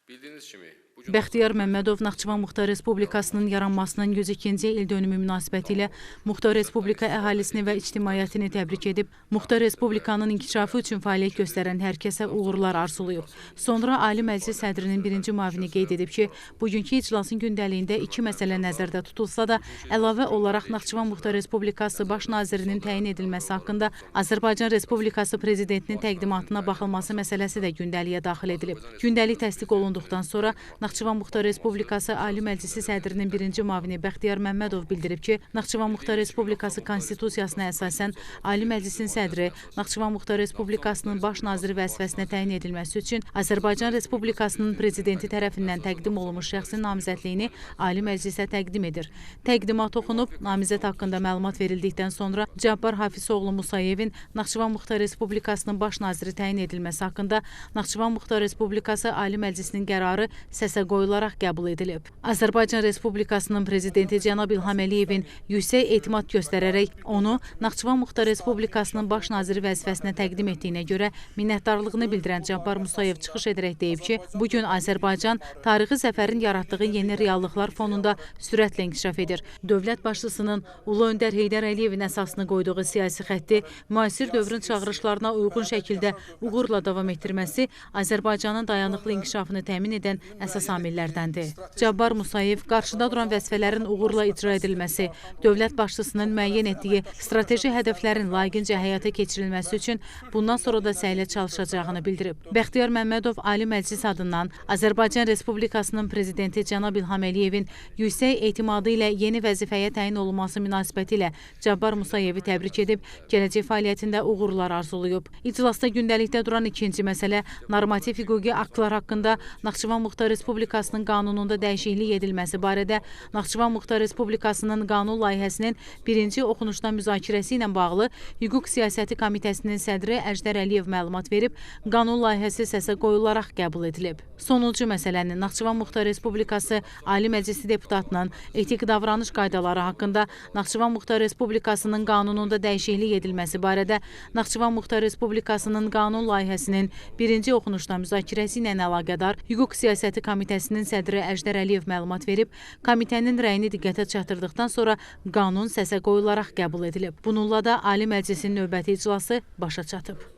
Bildiyiniz kimi, bu gün Bəxtiyar Məmmədov Naxçıvan Muxtar Respublikasının yaranmasının 102-ci ildönümü münasibətilə Muxtar Respublika əhalisini və ictimaiyyətini təbrik edib, Muxtar Respublikanın inkişafı üçün fəaliyyət göstərən hər kəsə uğurlar arzulayıb. Sonra Ali Məclis sədrinin birinci müavini qeyd edib ki, bugünkü iclasın gündəliyində iki məsələ nəzərdə tutulsa da, əlavə olaraq Naxçıvan Muxtar Respublikası Baş Nazirinin təyin edilməsi haqqında Azərbaycan Respublikası Prezidentinin təqdimatına baxılması məsələsi də gündəliyə daxil edilib. Gündəlik təsdiq olunduqdan sonra Naxçıvan Muxtar Respublikası Ali Məclisi sədrinin birinci müavini Bəxtiyar Məmmədov bildirib ki, Naxçıvan Muxtar Respublikası Konstitusiyasına əsasən Ali Məclisin sədri Naxçıvan Muxtar Respublikasının baş naziri vəzifəsinə təyin edilməsi üçün Azərbaycan Respublikasının prezidenti tərəfindən təqdim olunmuş şəxsin namizədliyini Ali Məclisə təqdim edir. Təqdimat oxunub, namizəd haqqında məlumat verildikdən sonra Cabbar Hafizoğlu Musayevin Naxçıvan Muxtar Respublikasının baş naziri təyin edilməsi haqqında Naxçıvan Muxtar Respublikası Ali Məclisinin qərarı səsə qoyularaq qəbul edilib. Azərbaycan Respublikasının prezidenti cənab İlham Əliyevin yüksək etimad göstərərək onu Naxçıvan Muxtar Respublikasının baş naziri vəzifəsinə təqdim etdiyinə görə minnətdarlığını bildirən Cabbar Musayev çıxış edərək deyib ki, bugün Azərbaycan tarixi zəfərin yaratdığı yeni reallıqlar fonunda sürətlə inkişaf edir. Dövlət başçısının Ulu Öndər Heydər Əliyevin əsasını qoyduğu siyasi xətti müasir dövrün çağırışlarına uyğun şəkildə uğurla davam etdirməsi Azərbaycanın dayanıqlı inkişafını təmin edən əsas amillərdəndir. Cabbar Musayev qarşıda duran vəzifələrin uğurla icra edilməsi, dövlət başçısının müəyyən etdiyi strateji hədəflərin layiqincə həyata keçirilməsi üçün bundan sonra da səylə çalışacağını bildirib. Bəxtiyar Məmmədov Ali Məclis adından Azərbaycan Respublikasının prezidenti cənab İlham Əliyevin yüksək etimadı ilə yeni vəzifəyə təyin olunması münasibətilə Cabbar Musayevi təbrik edib, gələcək fəaliyyətində uğurlar arzulayıb. İclasda gündəlikdə duran ikinci məsələ normativ hüquqi aktlar haqqında Naxçıvan Muxtar Respublikasının qanununda dəyişiklik edilməsi barədə Naxçıvan Muxtar Respublikasının qanun layihəsinin birinci oxunuşda müzakirəsi ilə bağlı Hüquq Siyasəti Komitəsinin sədri Əjdər Əliyev məlumat verib, qanun layihəsi səsə qoyularaq qəbul edilib. Sonuncu məsələnin Naxçıvan Muxtar Respublikası Ali Məclisi deputatının etik davranış qaydaları haqqında Naxçıvan Muxtar Respublikasının qanununda dəyişiklik edilməsi barədə Naxçıvan Muxtar Respublikasının qanun layihəsinin birinci oxunuşda müzakirəsi ilə əlaqədar Hüquq Siyasəti Komitəsinin sədri Əjdər Əliyev məlumat verib, komitənin rəyini diqqətə çatdırdıqdan sonra qanun səsə qoyularaq qəbul edilib. Bununla da Ali Məclisin növbəti iclası başa çatıb.